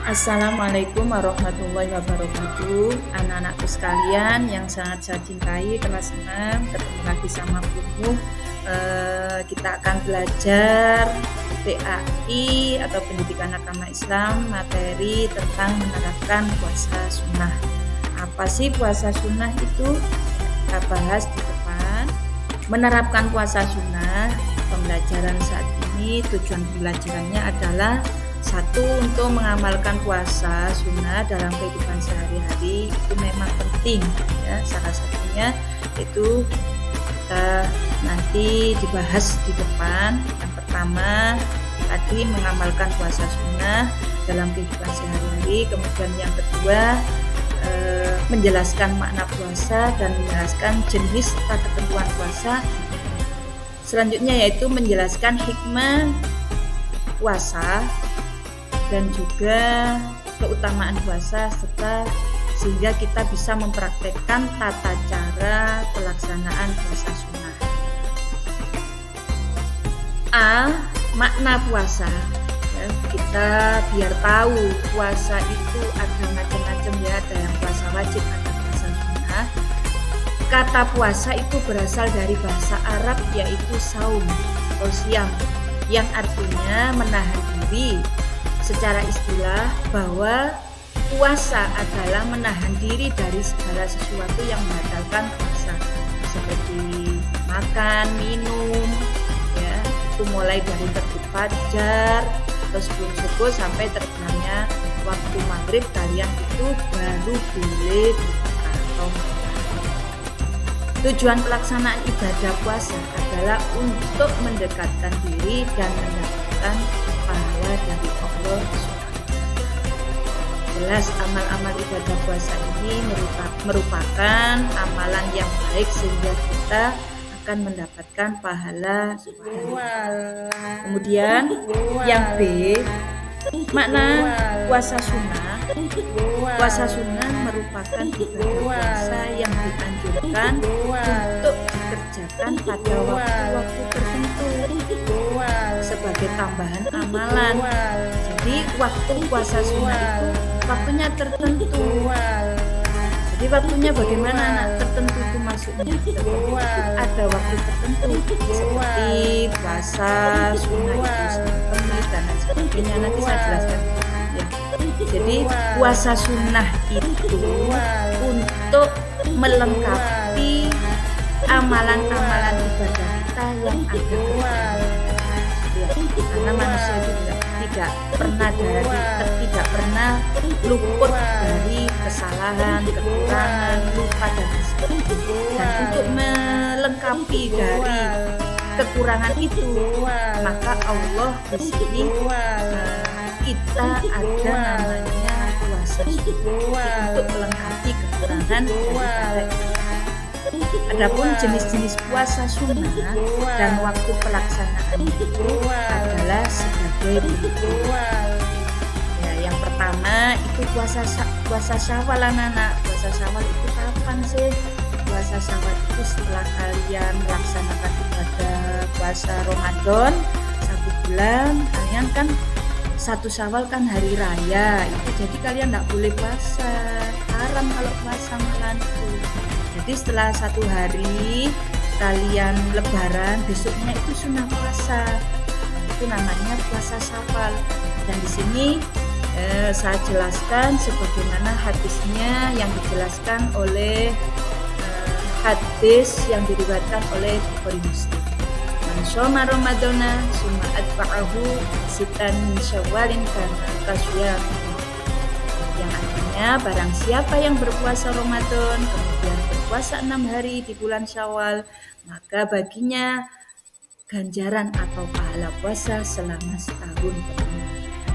Assalamualaikum warahmatullahi wabarakatuh. Anak-anakku sekalian yang sangat saya cintai, kelas 6, ketemu lagi sama Bumu. Kita akan belajar PAI atau Pendidikan Agama Islam, materi tentang menerapkan puasa sunnah. Apa sih puasa sunnah itu? Kita bahas di depan. Menerapkan puasa sunnah, pembelajaran saat ini tujuan pembelajarannya adalah satu, untuk mengamalkan puasa sunnah dalam kehidupan sehari-hari itu memang penting ya. Salah satunya itu kita nanti dibahas di depan. Yang pertama tadi mengamalkan puasa sunnah dalam kehidupan sehari-hari. Kemudian yang kedua menjelaskan makna puasa dan menjelaskan jenis serta ketentuan puasa. Selanjutnya yaitu menjelaskan hikmah puasa dan juga keutamaan puasa, serta sehingga kita bisa mempraktekkan tata cara pelaksanaan puasa sunnah. A. Makna puasa ya, kita biar tahu puasa itu ada macam-macam ya, ada yang puasa wajib, ada puasa sunnah. Kata puasa itu berasal dari bahasa Arab yaitu saum atau siam, yang artinya menahan diri. Secara istilah bahwa puasa adalah menahan diri dari segala sesuatu yang membatalkan puasa, seperti makan, minum, ya, itu mulai dari terbit fajar atau sebelum subuh sampai terbenamnya waktu maghrib, kalian itu baru boleh berbuka atau makan. Tujuan pelaksanaan ibadah puasa adalah untuk mendekatkan diri dan mendapatkan pahala dari Allah SWT. Jelas amal-amal ibadah puasa ini merupakan amalan yang baik sehingga kita akan mendapatkan pahala subhanallah. Kemudian yang B, makna puasa sunnah. Puasa sunnah merupakan ibadah puasa yang dianjurkan untuk dikerjakan pada waktu-waktu tertentu sebagai tambahan amalan. Jadi waktu puasa sunnah itu waktunya tertentu. Jadi waktunya bagaimana anak? Tertentu itu maksudnya ada waktu tertentu seperti puasa sunnah itu penting dan lain sebagainya. Nanti saya jelaskan ya. Jadi puasa sunnah itu untuk melengkapi amalan-amalan ibadah kita yang ada kekurangan. Karena manusia itu tidak pernah luput dari kesalahan, kekurangan, lupa dan sebagainya. Dan untuk melengkapi dari kekurangan itu, maka Allah di sini kita ada namanya puasa sunnah untuk melengkapi kekurangan dari. Adapun jenis-jenis puasa sunnah dan waktu pelaksanaannya itu adalah sebagai berikut. Ya, yang pertama itu puasa Syawal anak-anak. Puasa Syawal itu kapan sih? Puasa Syawal itu setelah kalian melaksanakan ibadah puasa Ramadan 1 bulan, kalian kan 1 Syawal kan hari raya itu, jadi kalian tidak boleh puasa, haram kalau puasa malam itu. Jadi setelah 1 hari kalian lebaran, besoknya itu sunnah puasa. Itu namanya puasa Syawal. Dan di sini saya jelaskan sebagaimana hadisnya yang dijelaskan oleh hadis yang diriwayatkan oleh Bukhari Muslim. Man shoma Ramadana summa atba'ahu sitan min Syawalin kana kasyam. Yang artinya barang siapa yang berpuasa Ramadan kemudian berpuasa 6 hari di bulan Syawal, maka baginya ganjaran atau pahala puasa selama setahun penuh.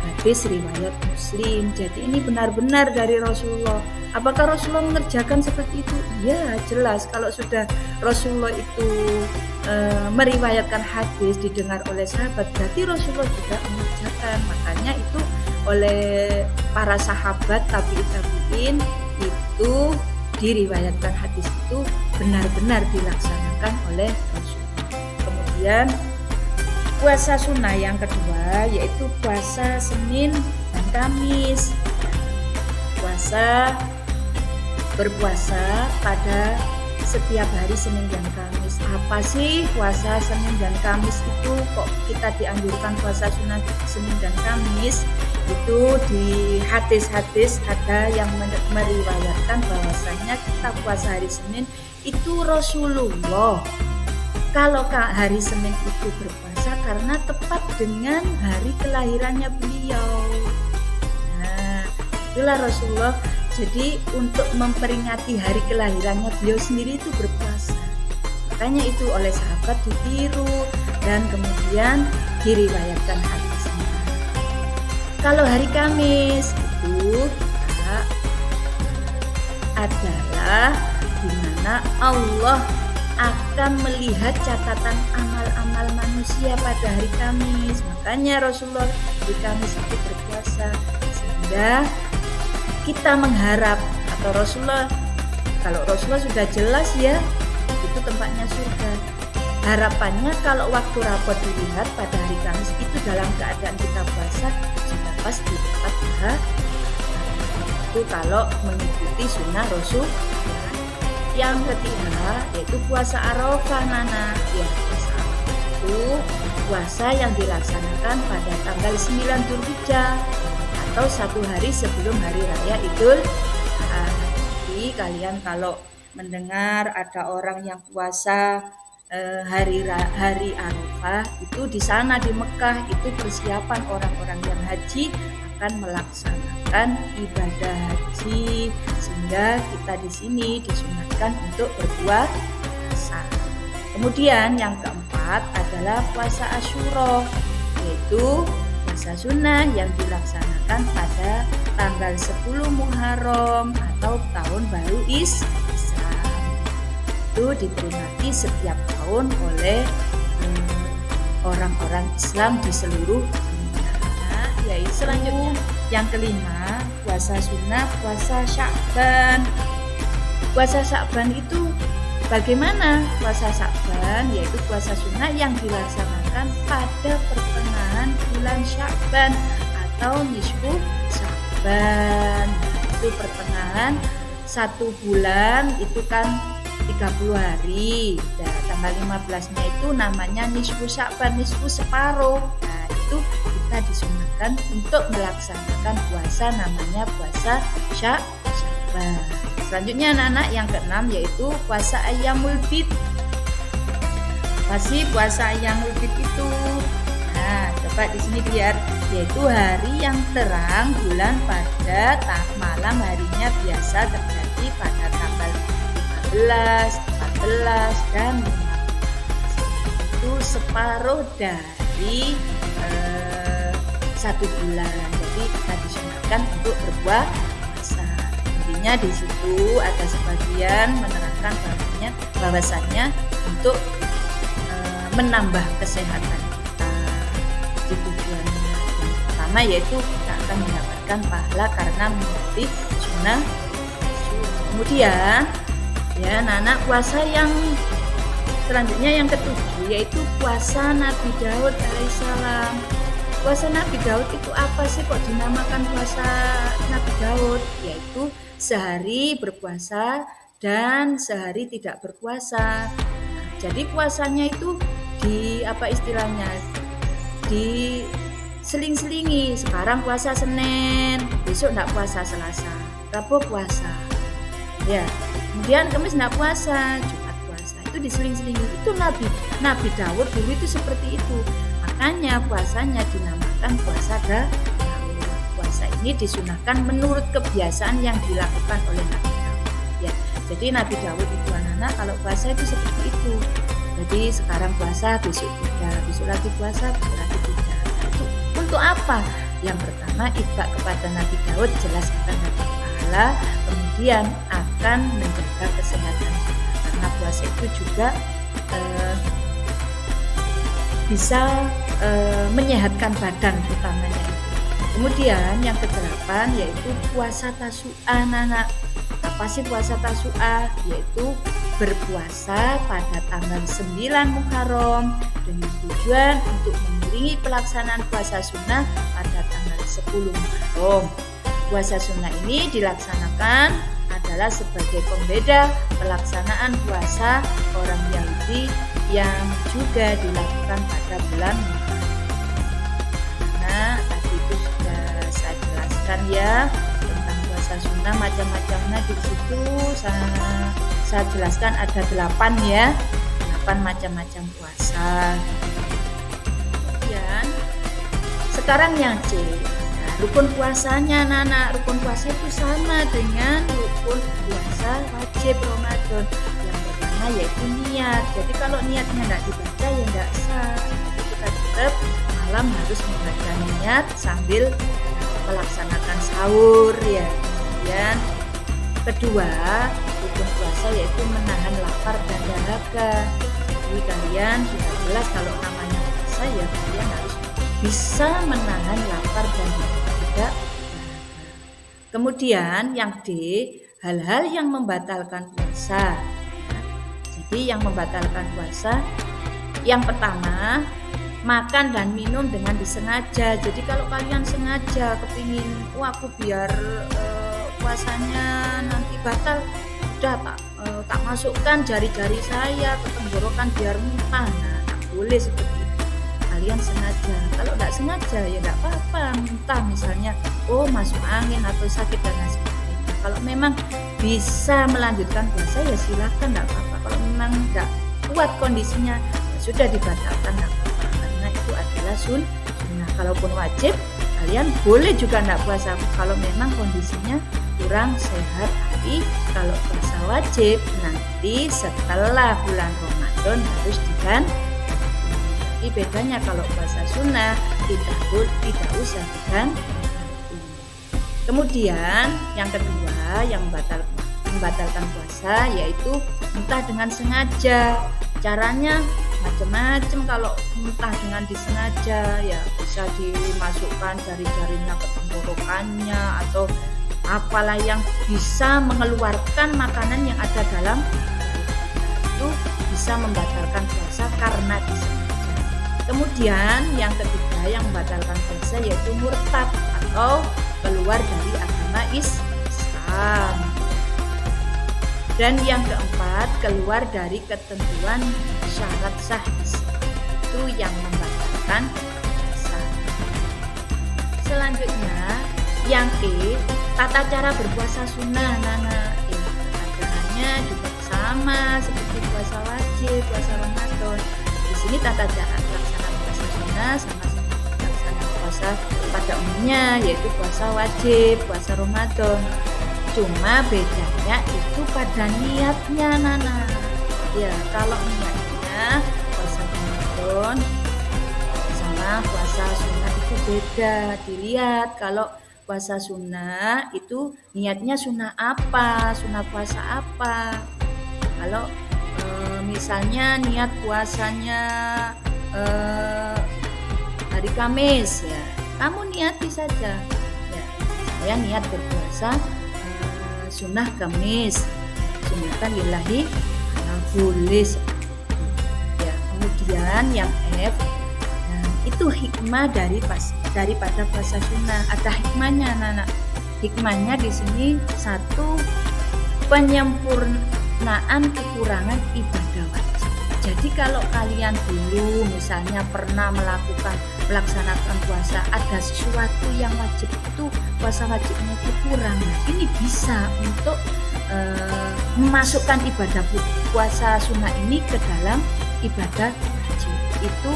Hadis riwayat Muslim. Jadi ini benar-benar dari Rasulullah. Apakah Rasulullah mengerjakan seperti itu? Ya, jelas. Kalau sudah Rasulullah itu meriwayatkan hadis didengar oleh sahabat, berarti Rasulullah juga mengerjakan. Makanya itu oleh para sahabat tabi'in itu diriwayatkan hadis itu benar-benar dilaksanakan oleh Rasulullah. Kemudian puasa sunnah yang kedua yaitu puasa Senin dan Kamis. Berpuasa pada setiap hari Senin dan Kamis. Apa sih puasa Senin dan Kamis itu? Kok kita dianjurkan puasa sunnah Senin dan Kamis? Itu di hadis-hadis ada yang meriwayatkan bahwasanya kita puasa hari Senin itu Rasulullah. Kalau hari Senin itu berpuasa karena tepat dengan hari kelahirannya beliau. Nah, itulah Rasulullah. Jadi untuk memperingati hari kelahirannya beliau sendiri itu berpuasa. Makanya itu oleh sahabat ditiru dan kemudian diriwayatkan hadisnya. Kalau hari Kamis itu adalah di mana Allah akan melihat catatan amal-amal manusia pada hari Kamis. Makanya Rasulullah di Kamis itu berpuasa sehingga kita mengharap atau kalau Rasulullah sudah jelas ya itu tempatnya surga. Harapannya kalau waktu rapor dilihat pada hari Kamis itu dalam keadaan kita puasa sudah pasti dapat pahala. Itu kalau mengikuti sunnah Rasul. Yang ketiga yaitu puasa Arafah, Nana. Ya, puasa Arafah itu puasa yang dilaksanakan pada tanggal 9 Dzulhijjah atau 1 hari sebelum hari raya Idul Adha. Jadi kalian kalau mendengar ada orang yang puasa hari Arafah itu di sana di Mekah itu persiapan orang-orang yang haji akan melaksanakan ibadah haji, sehingga kita di sini disunatkan untuk berpuasa. Kemudian yang keempat adalah puasa Asyura, yaitu puasa sunnah yang dilaksanakan pada tanggal 10 Muharram atau tahun baru Islam. Itu diperingati setiap tahun oleh orang-orang Islam di seluruh dunia. Yaitu selanjutnya yang kelima, puasa sunnah, puasa Sya'ban. Puasa Sya'ban itu bagaimana? Puasa Sya'ban yaitu puasa sunnah yang dilaksanakan pada pertengahan bulan Sya'ban atau nisfu Sya'ban. Itu pertengahan 1 bulan itu kan 30 hari. Nah, tanggal 15-nya itu namanya nisfu Sya'ban, nisfu separuh. Nah, itu kita disunahkan untuk melaksanakan puasa namanya puasa Sya'ban. Selanjutnya anak-anak yang keenam yaitu puasa Ayyamul Bid. Masih puasa Ayyamul Bid itu. Nah, coba di sini lihat yaitu hari yang terang bulan pada malam harinya biasa terjadi pada tanggal 13, 14 dan 15. Itu separuh dari 1 bulan. Jadi kita disunahkan untuk berpuasa. Intinya di situ ada sebagian menerangkan bahwasannya untuk menambah kesehatan kita. Itu tujuannya. Yang pertama yaitu kita akan mendapatkan pahala karena mengikuti sunnah. Kemudian ya anak-anak puasa yang selanjutnya yang ketujuh yaitu puasa Nabi Daud alaihissalam. Puasa Nabi Daud itu apa sih kok dinamakan puasa Nabi Daud? Yaitu sehari berpuasa dan sehari tidak berpuasa. Jadi puasanya itu di seling-selingi. Sekarang puasa Senin, besok enggak puasa Selasa, Rabu puasa. Ya, kemudian Kamis enggak puasa, Jumat puasa. Itu diseling-selingi. Itu Nabi Daud dulu itu seperti itu. Makanya puasanya dinamakan puasa Daud. Puasa ini disunahkan menurut kebiasaan yang dilakukan oleh Nabi Daud. Ya, jadi Nabi Daud itu anak-anak kalau puasa itu seperti itu. Jadi sekarang puasa, besok tidak, besok lagi puasa, besok lagi tidak. Itu untuk apa? Yang pertama ibadah kepada Nabi Daud jelas akan dapat pahala, kemudian akan menjaga kesehatan kita. Karena puasa itu juga bisa menyehatkan badan utamanya itu. Kemudian yang ke-8 yaitu puasa Tasu'a. Anak, apa sih puasa Tasu'a? Yaitu berpuasa pada tanggal 9 Muharram dengan tujuan untuk mengiringi pelaksanaan puasa sunnah pada tanggal 10 Muharram. Puasa sunnah ini dilaksanakan adalah sebagai pembeda pelaksanaan puasa orang Yahudi yang juga dilakukan pada bulan Muharram. Nah, tadi itu sudah saya jelaskan ya tentang puasa sunnah, macam-macamnya di situ saya jelaskan ada 8 ya, 8 macam-macam puasa. Kemudian sekarang yang C. Rukun puasanya, anak-anak, rukun puasa itu sama dengan rukun puasa wajib Ramadan. Yang pertama yaitu niat. Jadi kalau niatnya tidak dibaca ya tidak sah. Kita tetap malam harus membaca niat sambil melaksanakan sahur ya. Kemudian kedua, rukun puasa yaitu menahan lapar dan dahaga. Jadi kalian sudah jelas kalau namanya puasa ya kalian harus bisa menahan lapar dan dahaga. Kemudian yang D, hal-hal yang membatalkan puasa. Jadi yang membatalkan puasa, yang pertama, makan dan minum dengan disengaja. Jadi kalau kalian sengaja kepingin, aku biar puasanya nanti batal, udah tak masukkan jari-jari saya ke tenggorokan biar muntah. Nah, tak boleh seperti itu. Kalian sengaja. Kalau tidak sengaja ya tidak apa-apa, muntah misalnya, masuk angin atau sakit dan lain sebagainya. Kalau memang bisa melanjutkan puasa ya silakan, tidak apa-apa. Kalau memang tidak kuat kondisinya ya sudah dibatalkan, tidak apa-apa. Karena itu adalah sunnah. Kalaupun wajib, kalian boleh juga tidak puasa kalau memang kondisinya kurang sehat. Tapi kalau puasa wajib nanti setelah bulan Ramadan harus diganti. Tapi bedanya kalau puasa sunnah tidak usah diganti. Kemudian yang kedua yang membatalkan puasa yaitu muntah dengan sengaja. Caranya macam-macam. Kalau muntah dengan disengaja ya bisa dimasukkan jari-jarinya ke tenggorokannya atau apalah yang bisa mengeluarkan makanan yang ada dalam itu bisa membatalkan puasa karena disengaja. Kemudian yang ketiga yang membatalkan puasa yaitu murtad atau keluar dari agama Islam. Dan yang keempat keluar dari ketentuan syarat sah itu yang membatalkan puasa. Selanjutnya yang E, tata cara berpuasa sunnah. Tata caranya juga sama seperti puasa wajib, puasa Ramadan. Di sini tata cara pelaksanaan puasa sunnah sama seperti pelaksanaan puasa pada umumnya yaitu puasa wajib, puasa Ramadan. Cuma bedanya itu pada niatnya, Nana. Ya, kalau niatnya puasa Ramadan sama puasa sunnah itu beda. Dilihat kalau puasa sunnah itu niatnya sunnah apa, sunnah puasa apa. Kalau misalnya niat puasanya hari Kamis ya, kamu niati saja. Ya, saya niat berpuasa sunnah Kamis, sunnatan lillahi boleh. Ya, kemudian yang F, itu hikmah daripada puasa sunnah. Ada hikmahnya, anak-anak. Hikmahnya di sini satu, penyempurnaan kekurangan ibadah wajib. Jadi kalau kalian dulu misalnya pernah melaksanakan puasa, ada sesuatu yang wajib itu puasa wajibnya itu kurang. Nah, ini bisa untuk memasukkan ibadah puasa sunnah ini ke dalam ibadah wajib. Itu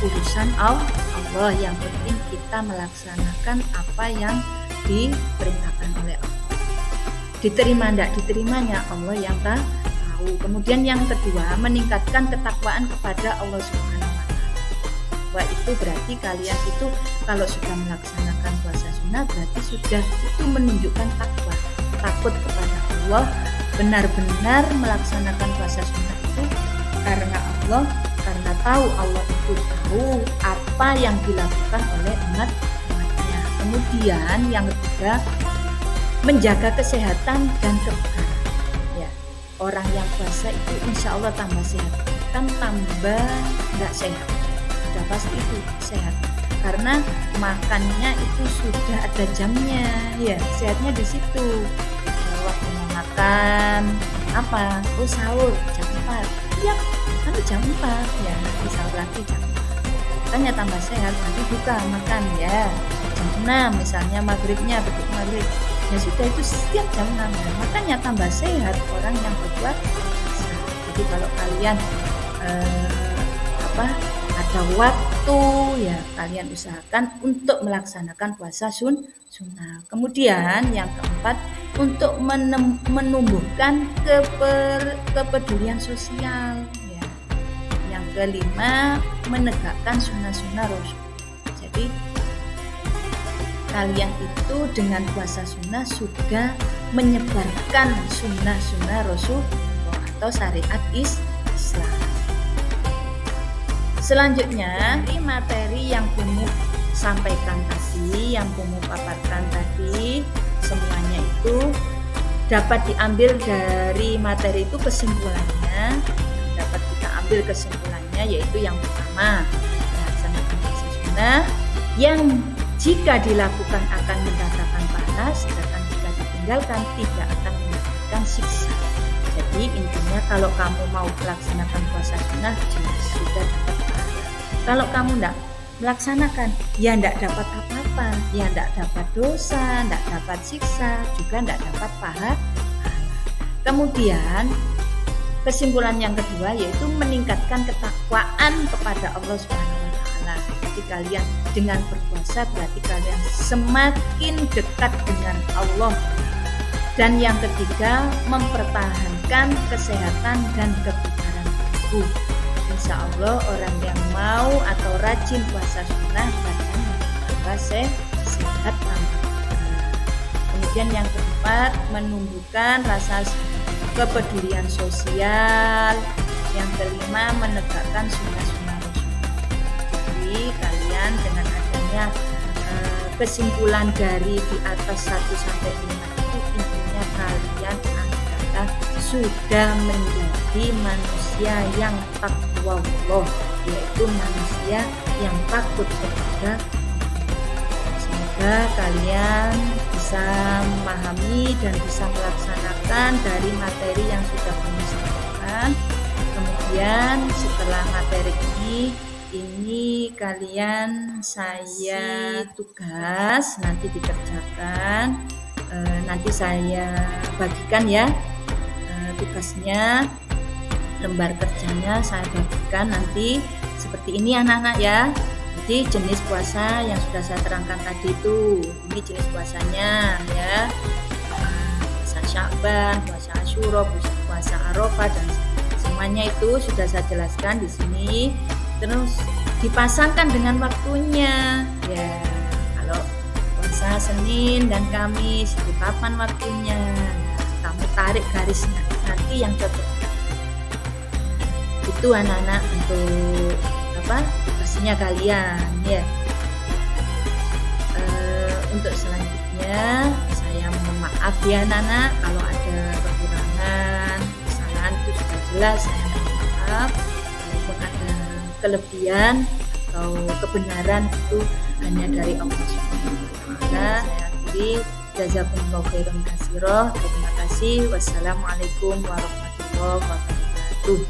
urusan Allah. Yang penting kita melaksanakan apa yang diperintahkan oleh Allah. Diterima tidak diterimanya Allah yang tahu. Kemudian yang kedua, meningkatkan ketakwaan kepada Allah Subhanahu wa Ta'ala. Wah, itu berarti kalian itu kalau sudah melaksanakan puasa sunnah berarti sudah itu menunjukkan takwa, takut kepada Allah, benar-benar melaksanakan puasa sunnah itu karena Allah, karena tahu Allah itu tahu apa yang dilakukan oleh umat-umatnya. Kemudian yang ketiga, menjaga kesehatan dan kebugaran. Orang yang puasa itu insya Allah tambah sehat, kan tambah nggak sehat, sudah pasti itu sehat. karena makannya itu sudah ada jamnya, ya sehatnya di situ. Waktu mau makan apa? Oh sahur jam 4. Ya, kan jam 4 ya, nanti sahur lagi jam 4. Makanya tambah sehat, nanti buka makan ya. Jam 6 misalnya maghribnya, betul maghrib. Ya sudah itu setiap jam 6 ya. Makanya tambah sehat orang yang berbuat puasa. Jadi kalau kalian ada waktu ya kalian usahakan untuk melaksanakan puasa sunnah. Kemudian yang keempat, untuk menumbuhkan kepedulian sosial ya. Yang kelima, menegakkan sunnah-sunnah Rasul. Jadi kalian itu dengan puasa sunnah sudah menyebarkan sunnah-sunnah Rasul atau syariat Islam. Selanjutnya, materi yang Pumu sampaikan tadi, yang Pumu paparkan tadi, semuanya itu dapat diambil dari materi itu kesimpulannya. Dapat kita ambil kesimpulannya yaitu yang pertama, melaksanakan puasa sunnah yang jika dilakukan akan mendatangkan pahala, sedangkan jika ditinggalkan tidak akan mendapatkan siksa. Jadi intinya kalau kamu mau melaksanakan puasa sunnah sudah dapat pahala. Kalau kamu tidak melaksanakan, ya tidak dapat apa-apa, ya tidak dapat dosa, tidak dapat siksa, juga tidak dapat pahala. Kemudian kesimpulan yang kedua yaitu meningkatkan ketakwaan kepada Allah Subhanahu wa taala. Jadi kalian dengan berpuasa berarti kalian semakin dekat dengan Allah. Dan yang ketiga, mempertahankan kesehatan dan kebugaran tubuh. Insya Allah orang yang mau atau rajin puasa sunnah badannya tambah sehat tambah. Kemudian yang keempat, menumbuhkan rasa kepedulian sosial. Yang kelima, menegakkan sunnah-sunnah Rasul. Jadi kalian dengan adanya kesimpulan dari di atas 1 sampai 5 itu intinya kalian adalah sudah menjadi manusia yang takwa Allah, yaitu manusia yang takut kepada Allah. Semoga kalian bisa memahami dan bisa melaksanakan dari materi yang sudah kami sampaikan. Kemudian setelah materi ini kalian saya tugas nanti dikerjakan, nanti saya bagikan ya tugasnya, lembar kerjanya saya bagikan nanti seperti ini anak-anak ya. Jadi jenis puasa yang sudah saya terangkan tadi itu, ini jenis puasanya ya, puasa Sya'ban, puasa Asyura, puasa Arafah, dan semuanya itu sudah saya jelaskan di sini. Terus dipasangkan dengan waktunya ya, kalau puasa Senin dan Kamis itu kapan waktunya, kamu tarik garisnya nanti yang cocok. Itu anak-anak untuk tugasnya kalian ya. Untuk selanjutnya saya mohon maaf ya anak-anak kalau ada kekurangan, kesalahan itu sudah jelas, saya mohon maaf. Walaupun ada kelebihan atau kebenaran itu hanya dari Allah Subhanahu wa taala. Saya akhiri, jazakumullahu khairan katsiran. Terima kasih. Wassalamualaikum warahmatullahi wabarakatuh.